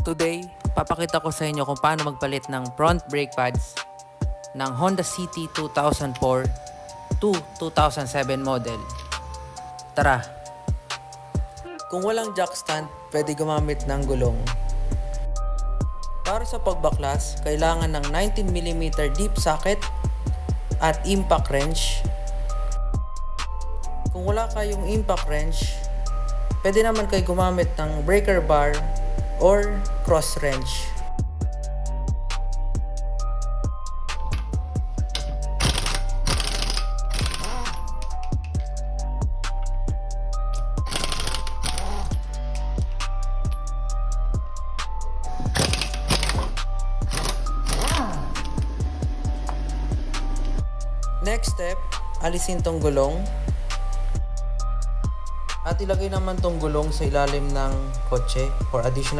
Today, papakita ko sa inyo kung paano magpalit ng front brake pads ng Honda City 2004 to 2007 model. Tara! Kung walang jack stand, pwede gumamit ng gulong. Para sa pagbaklas, kailangan ng 19mm deep socket at impact wrench. Kung wala kayong impact wrench, pwede naman kayo gumamit ng breaker bar or cross wrench. Next step, alisin tong gulong at ilagay naman tong gulong sa ilalim ng kotse for additional